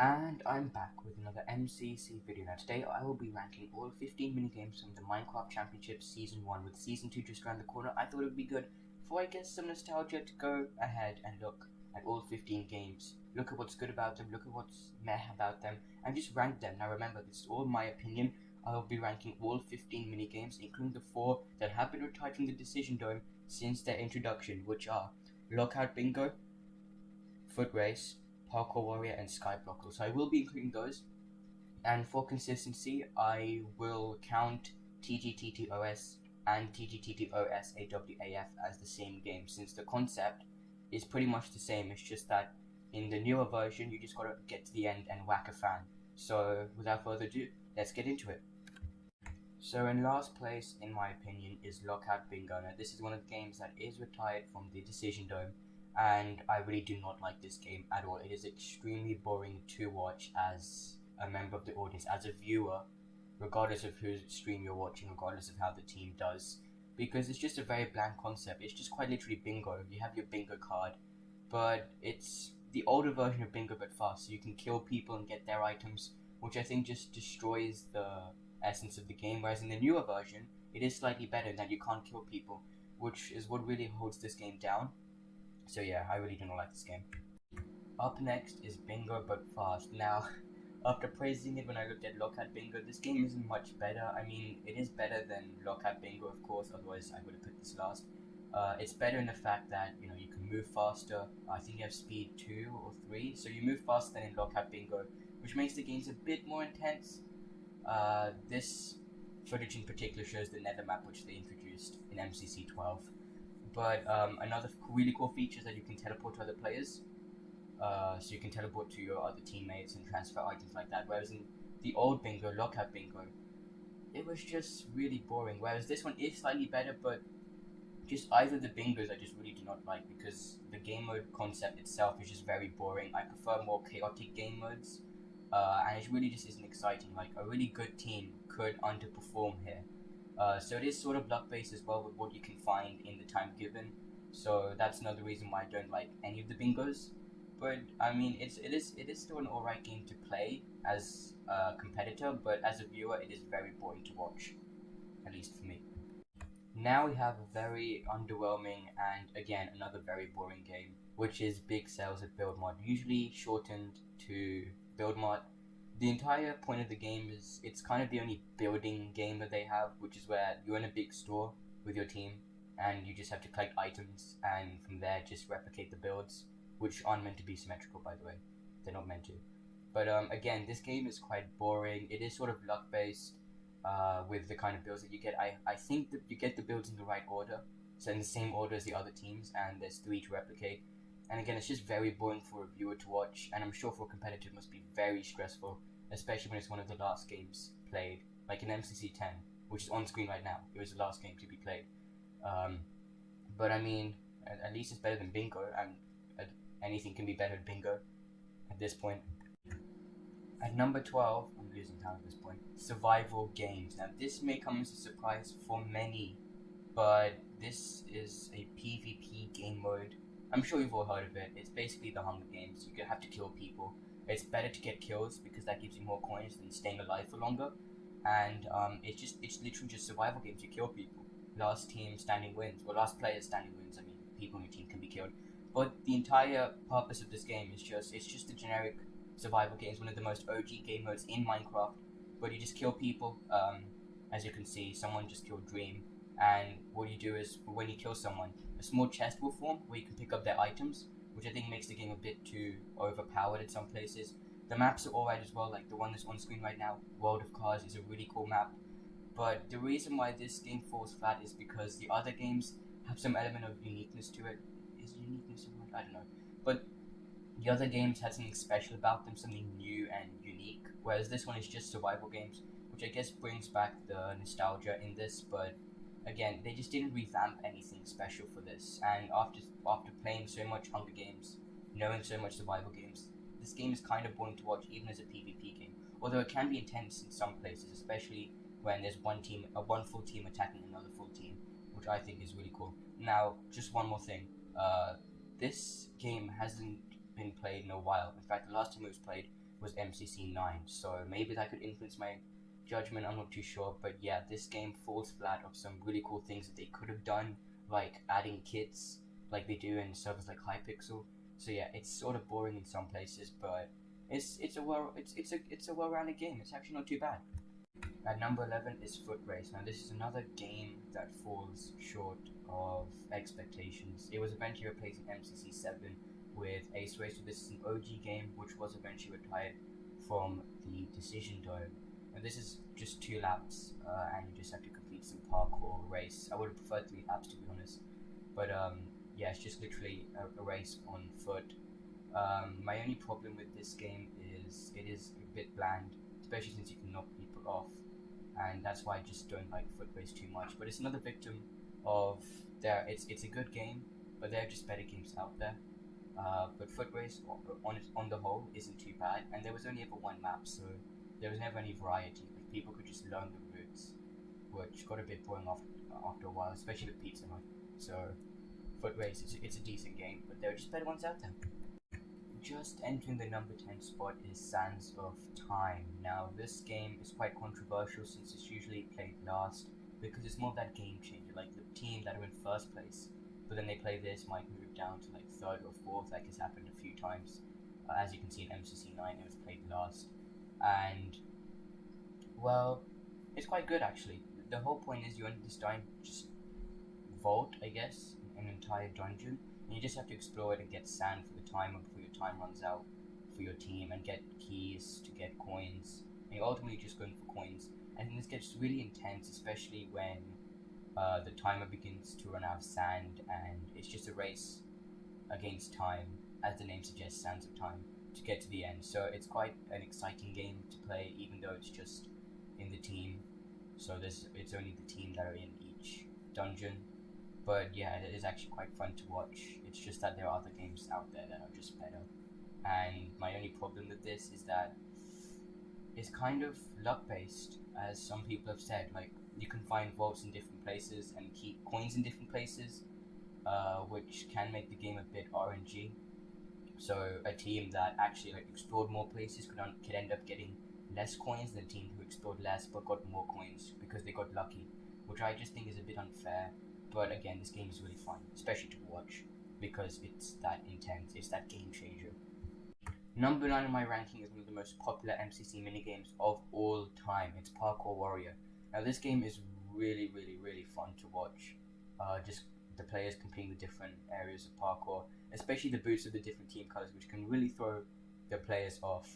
And I'm back with another MCC video. Now today I will be ranking all 15 minigames from the Minecraft Championship Season 1 with Season 2 just around the corner. I thought it would be good before I get some nostalgia to go ahead and look at all 15 games. Look at what's good about them, look at what's meh about them, and just rank them. Now remember, this is all my opinion. I will be ranking all 15 minigames, including the 4 that have been retired from the Decision Dome since their introduction, which are Lockhead Bingo, Foot Race, Parkour Warrior, and Skyblock Corner. So I will be including those. And for consistency, I will count TGTTOS and TGTTOSAWAF as the same game, since the concept is pretty much the same. It's just that in the newer version, you just gotta get to the end and whack a fan. So without further ado, let's get into it. So in last place, in my opinion, is Lockhead Bingo. Now this is one of the games that is retired from the Decision Dome, and I really do not like this game at all. It is extremely boring to watch as a member of the audience, as a viewer, regardless of whose stream you're watching, regardless of how the team does, because it's just a very bland concept. It's just quite literally bingo. You have your bingo card, but it's the older version of bingo but fast, so you can kill people and get their items, which I think just destroys the essence of the game, whereas in the newer version, it is slightly better in that you can't kill people, which is what really holds this game down. So yeah, I really do not like this game. Up next is Bingo but Fast. Now, after praising it when I looked at Lockhead Bingo, this game isn't much better. I mean, it is better than Lockhead Bingo, of course, otherwise I would have put this last. It's better in the fact that, you know, you can move faster. I think you have speed 2 or 3, so you move faster than in Lockhead Bingo, which makes the games a bit more intense. This footage in particular shows the nether map which they introduced in MCC 12. But another really cool feature is that you can teleport to other players. So you can teleport to your other teammates and transfer items like that. Whereas in the old Bingo, Lockhead Bingo, it was just really boring. Whereas this one is slightly better, but just either the bingos I just really do not like, because the game mode concept itself is just very boring. I prefer more chaotic game modes, and it really just isn't exciting. Like, a really good team could underperform here. So it is sort of luck based as well with what you can find in the time given. So that's another reason why I don't like any of the bingos. But I mean, it is still an alright game to play as a competitor, but as a viewer, it is very boring to watch, at least for me. Now we have a very underwhelming and again another very boring game, which is Big Sales at Build Mod, usually shortened to Build Mod. The entire point of the game is it's kind of the only building game that they have, which is where you're in a big store with your team and you just have to collect items and from there just replicate the builds, which aren't meant to be symmetrical, by the way. They're not meant to. But again, this game is quite boring. It is sort of luck based with the kind of builds that you get. I think that you get the builds in the right order, so in the same order as the other teams, and there's 3 to replicate. And again, it's just very boring for a viewer to watch, and I'm sure for a competitor it must be very stressful, especially when it's one of the last games played, like in MCC 10, which is on screen right now. It was the last game to be played. But I mean, at least it's better than Bingo, and anything can be better than Bingo at this point. At number 12, I'm losing count at this point, survival games. Now this may come as a surprise for many, but this is a PvP game mode. I'm sure you've all heard of it. It's basically the Hunger Games. You have to kill people. It's better to get kills because that gives you more coins than staying alive for longer. And it's literally just survival games. You kill people. Last team standing wins, or last player standing wins. I mean, people in your team can be killed. But the entire purpose of this game is it's just a generic survival game. It's one of the most OG game modes in Minecraft, but you just kill people. As you can see, someone just killed Dream, and what you do is when you kill someone, a small chest will form where you can pick up their items, which I think makes the game a bit too overpowered in some places. The maps are alright as well, like the one that's on screen right now, World of Cars, is a really cool map. But the reason why this game falls flat is because the other games have some element of uniqueness to it. Is uniqueness a word? I don't know. But the other games had something special about them, something new and unique, whereas this one is just survival games, which I guess brings back the nostalgia in this, but again, they just didn't revamp anything special for this, and after playing so much Hunger Games, knowing so much survival games, this game is kind of boring to watch even as a PvP game, although it can be intense in some places, especially when there's one full team attacking another full team, which I think is really cool. Now, just one more thing, this game hasn't been played in a while. In fact, the last time it was played was MCC 9, so maybe that could influence my judgment, I'm not too sure. But yeah, this game falls flat of some really cool things that they could have done, like adding kits like they do in servers like Hypixel. So yeah, it's sort of boring in some places, but it's a well-rounded game. It's actually not too bad. At number 11 is Foot Race. Now this is another game that falls short of expectations. It was eventually replacing MCC 7 with Ace Race. So this is an OG game which was eventually retired from the Decision Dome. And this is just 2 laps, and you just have to complete some parkour race. I would have preferred 3 laps, to be honest. But yeah, it's just literally a race on foot. My only problem with this game is it is a bit bland, especially since you can knock people off, and that's why I just don't like Foot Race too much. But it's another victim of it's a good game, but there are just better games out there. But Foot Race on the whole isn't too bad, and there was only ever 1 map, so there was never any variety. Like, people could just learn the routes, which got a bit boring after a while, especially with Pizza Hut. So Foot Race, it's a decent game, but there are just better ones out there. Just entering the number 10 spot is Sands of Time. Now this game is quite controversial since it's usually played last, because it's more of that game changer, like the team that are in first place, but then they play this might move down to like 3rd or 4th, like it's happened a few times. As you can see in MCC 9, it was played last, and well, it's quite good actually. The whole point is you enter this time, just vault, I guess, an entire dungeon, and you just have to explore it and get sand for the timer before your time runs out for your team, and get keys to get coins, and you're ultimately just going for coins. And this gets really intense, especially when the timer begins to run out of sand, and it's just a race against time, as the name suggests, Sands of Time, to get to the end. So it's quite an exciting game to play, even though it's just in the team. So it's only the team that are in each dungeon. But yeah, it is actually quite fun to watch. It's just that there are other games out there that are just better. And my only problem with this is that it's kind of luck based, as some people have said. Like, you can find vaults in different places and keep coins in different places, which can make the game a bit RNG. So a team that actually like explored more places could end up getting less coins than a team who explored less but got more coins because they got lucky, which I just think is a bit unfair. But again, this game is really fun, especially to watch, because it's that intense, it's that game changer. Number 9 on my ranking is one of the most popular MCC minigames of all time. It's Parkour Warrior. Now this game is really, really, really fun to watch. Just the players completing the different areas of parkour, especially the boots of the different team colors, which can really throw the players off.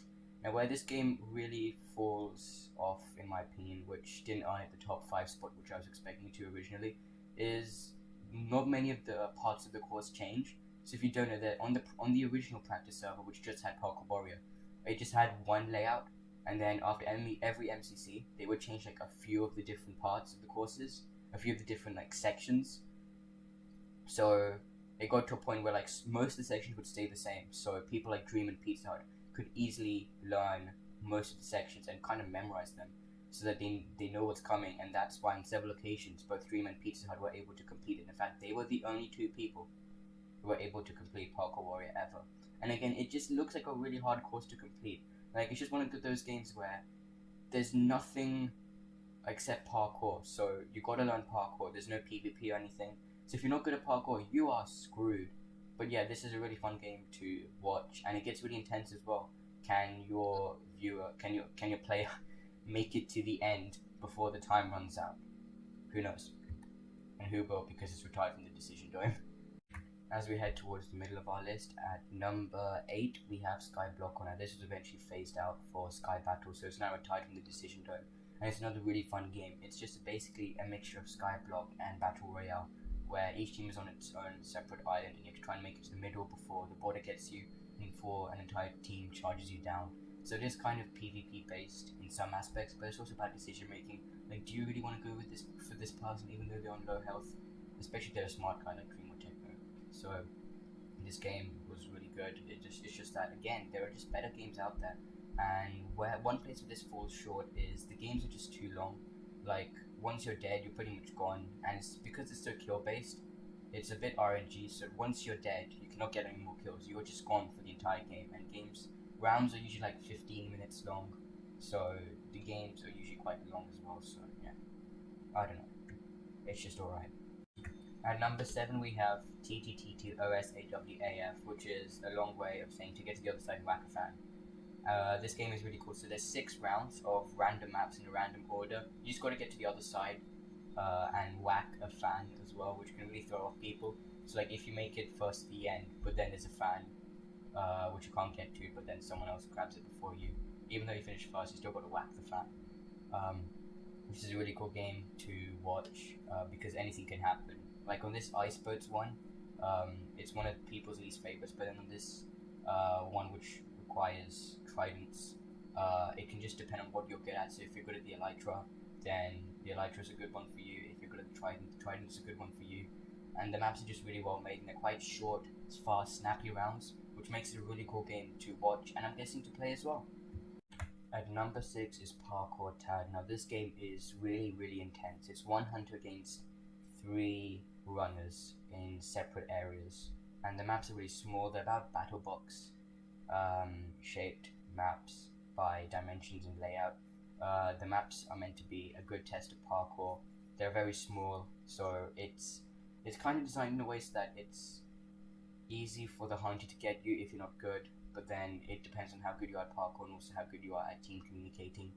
Now where this game really falls off, in my opinion, which didn't earn it the top 5 spot, which I was expecting to originally, is not many of the parts of the course change. So if you don't know that, on the original practice server, which just had Parkour Warrior, it just had one layout, and then after every MCC, they would change like a few of the different parts of the courses, a few of the different like sections. So it got to a point where like most of the sections would stay the same. So people like Dream and Pizza Hut could easily learn most of the sections and kind of memorize them, so that they know what's coming. And that's why on several occasions both Dream and Pizza Hut were able to complete it. In fact, they were the only 2 people who were able to complete Parkour Warrior ever. And again, it just looks like a really hard course to complete. Like, it's just one of those games where there's nothing except parkour. So you gotta learn parkour. There's no PvP or anything. So if you're not good at parkour, you are screwed. But yeah, this is a really fun game to watch, and it gets really intense as well. Can your player make it to the end before the time runs out? Who knows? And who will, because it's retired from the Decision Dome. As we head towards the middle of our list, at number 8 we have Skyblock Corner. This was eventually phased out for Sky Battle, so it's now retired from the Decision Dome. And it's another really fun game. It's just basically a mixture of Skyblock and Battle Royale, where each team is on its own separate island, and you have to try and make it to the middle before the border gets you, and before an entire team charges you down. So it is kind of PvP based in some aspects, but it's also about decision making. Like, do you really want to go with this for this person even though they're on low health? Especially if they're a smart guy like Dream or Techno. So this game was really good. It's just that, again, there are just better games out there. And where one place where this falls short is the games are just too long. Like, once you're dead, you're pretty much gone. And it's because it's so kill based, it's a bit RNG, so once you're dead, you cannot get any more kills. You're just gone for the entire game, and rounds are usually like 15 minutes long, so the games are usually quite long as well, so yeah, I don't know, it's just alright. At number 7 we have TGTTOSAWAF, which is a long way of saying to get to the other side of Quacker Fan. This game is really cool. So there's 6 rounds of random maps in a random order. You just got to get to the other side and whack a fan as well, which can really throw off people. So like if you make it first to the end, but then there's a fan which you can't get to, but then someone else grabs it before you. Even though you finish first, you still got to whack the fan. This is a really cool game to watch because anything can happen. Like on this Ice Boats one, it's one of people's least favorites, but then on this one which requires tridents, it can just depend on what you're good at. So if you're good at the Elytra, then the Elytra is a good one for you. If you're good at the Trident is a good one for you. And the maps are just really well made, and they're quite short, fast, snappy rounds, which makes it a really cool game to watch, and I'm guessing to play as well. At number 6 is Parkour Tag. Now this game is really intense. It's one hunter against 3 runners in separate areas, and the maps are really small. They're about battle box shaped maps by dimensions and layout. The maps are meant to be a good test of parkour. They're very small, so it's kind of designed in a way so that it's easy for the hunter to get you if you're not good, but then it depends on how good you are at parkour and also how good you are at team communicating.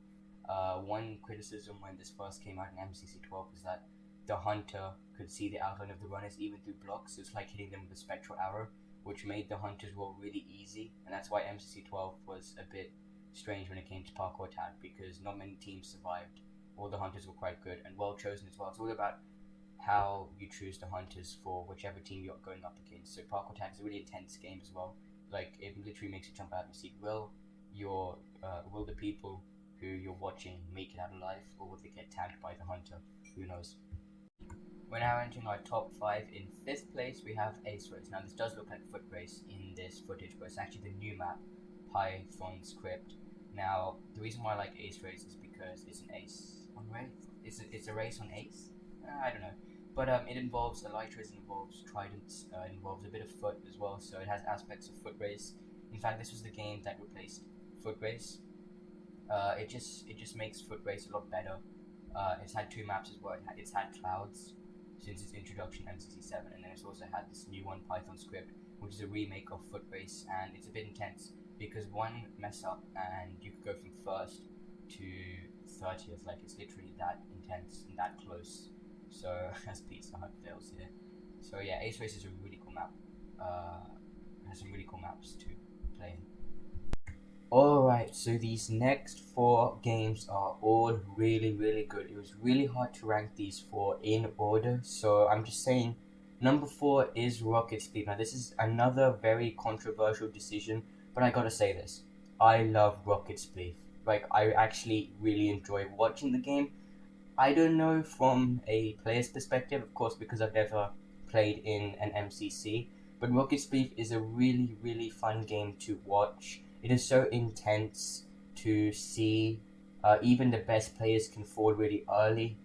One criticism when this first came out in MCC 12 is that the hunter could see the outline of the runners even through blocks. So it's like hitting them with a spectral arrow, which made the hunter's role really easy, and that's why MCC 12 was a bit strange when it came to Parkour Tag, because not many teams survived. All the hunters were quite good and well chosen as well. It's all about how you choose the hunters for whichever team you're going up against. So Parkour Tag is a really intense game as well. Like, it literally makes you jump out of your seat. Will the people who you're watching make it out alive, or will they get tagged by the hunter? Who knows? We're now entering our top 5. In 5th place we have Ace Race. Now this does look like Foot Race in this footage, but it's actually the new map, Python Script. Now the reason why I like Ace Race is because it's an ace on race. It's a race on ace? I don't know. But it involves Elytras, it involves tridents, it involves a bit of foot as well, so it has aspects of Foot Race. In fact, this was the game that replaced Foot Race. It just makes Foot Race a lot better. It's had 2 maps as well. It's had Clouds since its introduction in MCC 7, and then it's also had this new one, Python Script, which is a remake of Foot Race, and it's a bit intense because one mess up and you could go from 1st to 30th. Like, it's literally that intense and that close. So as Pizza Hut fails here. So yeah, Ace Race is a really cool map. Has some really cool maps to play in. Alright, so these next 4 games are all really good. It was really hard to rank these 4 in order, so I'm just saying number 4 is Rocket Speed. Now this is another very controversial decision, but I gotta say this. I love Rocket Speed. Like, I actually really enjoy watching the game. I don't know from a player's perspective, of course, because I've never played in an MCC, but Rocket Speed is a really fun game to watch. It is so intense to see. Even the best players can fall really early,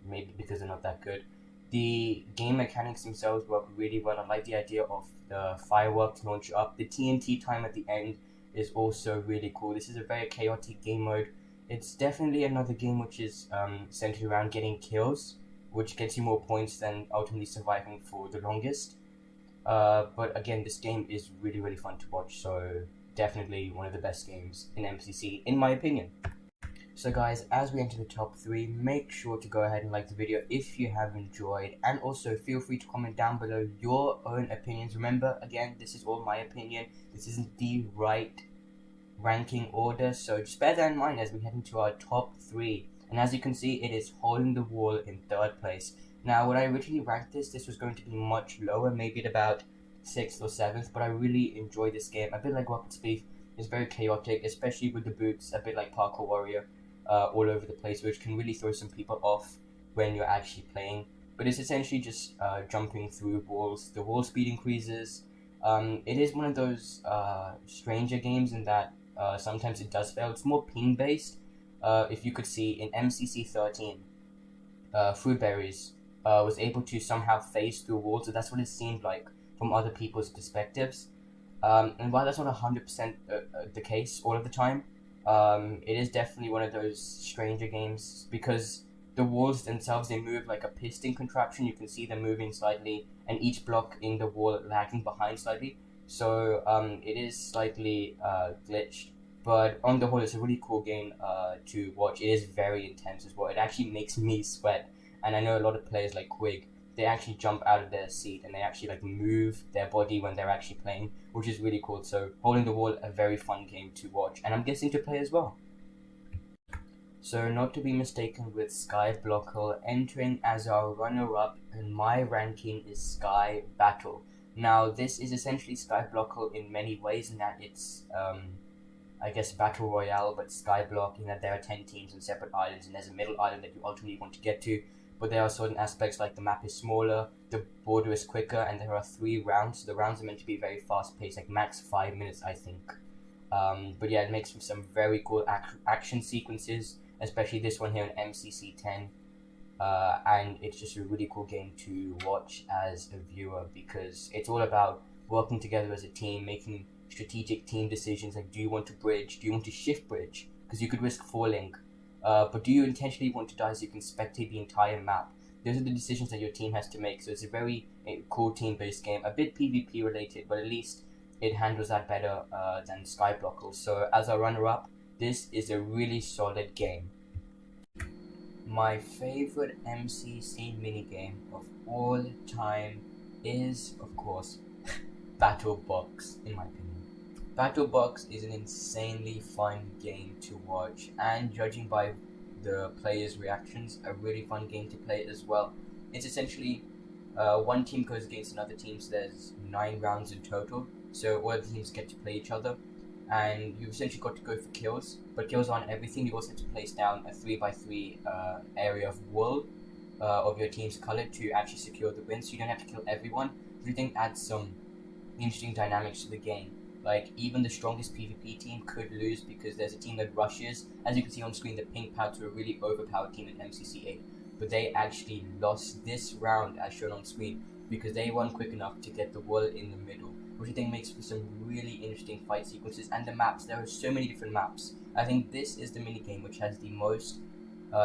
maybe because they're not that good. The game mechanics themselves work really well. I like the idea of the fireworks launch up. The TNT time at the end is also really cool. This is a very chaotic game mode. It's definitely another game which is centered around getting kills, which gets you more points than ultimately surviving for the longest. But again, this game is really fun to watch, so definitely one of the best games in MCC, in my opinion. So guys, as we enter the top 3, make sure to go ahead and like the video if you have enjoyed, and also feel free to comment down below your own opinions. Remember, again, this is all my opinion. This isn't the right ranking order, so just bear that in mind as we head into our top 3. And as you can see, it is holding the wall in 3rd place. Now, when I originally ranked this was going to be much lower, maybe at about 6th or 7th, but I really enjoy this game. A bit like Rocket Speed, it's very chaotic, especially with the boots, a bit like Parkour Warrior, all over the place, which can really throw some people off when you're actually playing. But it's essentially just jumping through walls. The wall speed increases. It is one of those stranger games in that sometimes it does fail. It's more ping based. If you could see in MCC 13, Fruit Berries was able to somehow phase through walls. So that's what it seemed like from other people's perspectives. And while that's not 100% the case all of the time, it is definitely one of those stranger games because the walls themselves, they move like a piston contraption. You can see them moving slightly, and each block in the wall lagging behind slightly. So it is slightly glitched, but on the whole, it's a really cool game to watch. It is very intense as well. It actually makes me sweat, and I know a lot of players like Quig, they actually jump out of their seat and they actually like move their body when they're actually playing, which is really cool. So Holding the Wall, a very fun game to watch, and I'm guessing to play as well. So not to be mistaken with Skyblock Corner, entering as our runner-up in my ranking is Sky Battle. Now this is essentially Skyblock Corner in many ways in that it's I guess Battle Royale, but Skyblock, in that there are 10 teams on separate islands, and there's a middle island that you ultimately want to get to. But there are certain aspects like the map is smaller, the border is quicker, and there are 3 rounds. So the rounds are meant to be very fast paced, like max 5 minutes, I think. But yeah, it makes for some very cool action sequences, especially this one here in MCC 10. And it's just a really cool game to watch as a viewer because it's all about working together as a team, making strategic team decisions like, do you want to bridge, do you want to shift bridge, because you could risk falling, but do you intentionally want to die so you can spectate the entire map? Those are the decisions that your team has to make. So it's a very cool team-based game, a bit PvP related, but at least it handles that better than Skyblock. So as a runner-up, this is a really solid game. My favorite MCC minigame of all time is, of course, Battle Box, in my opinion. Battle Box is an insanely fun game to watch, and judging by the players' reactions, a really fun game to play as well. It's essentially one team goes against another team, so there's 9 rounds in total, so all the teams get to play each other, and you've essentially got to go for kills, but kills aren't everything. You also have to place down a 3x3 area of wool of your team's color to actually secure the win, so you don't have to kill everyone. I think adds some interesting dynamics to the game. Like, even the strongest PvP team could lose because there's a team that rushes. As you can see on screen, the Pink Powder are a really overpowered team in MCC8. But they actually lost this round, as shown on screen, because they weren't quick enough to get the wall in the middle, which I think makes for some really interesting fight sequences. And the maps, there are so many different maps. I think this is the minigame which has the most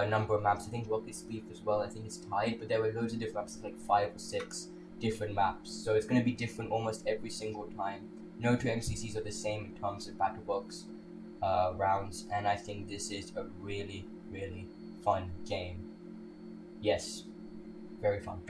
number of maps. I think Rocket Speed as well, I think it's tied, but there were loads of different maps, like 5 or 6 different maps. So it's going to be different almost every single time. No 2 MCCs are the same in terms of Battle Box rounds, and I think this is a really, really fun game. Yes, very fun.